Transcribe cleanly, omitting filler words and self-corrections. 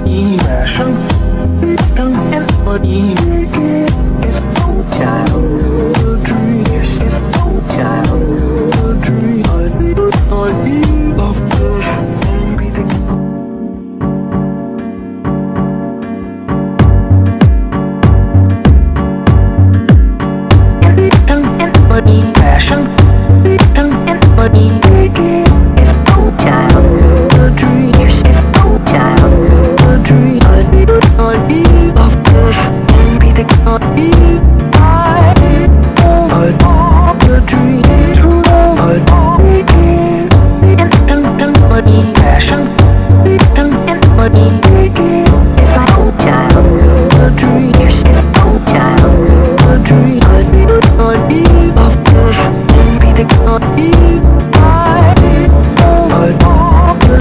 body passion, tongue and body. It's a child dream. It's a child dream. Body of everything. Tongue and body passion, tongue and body. It's a child dream. It's a child dream. Body of everything. Body. A dream. Tongue and body passion, tongue and body.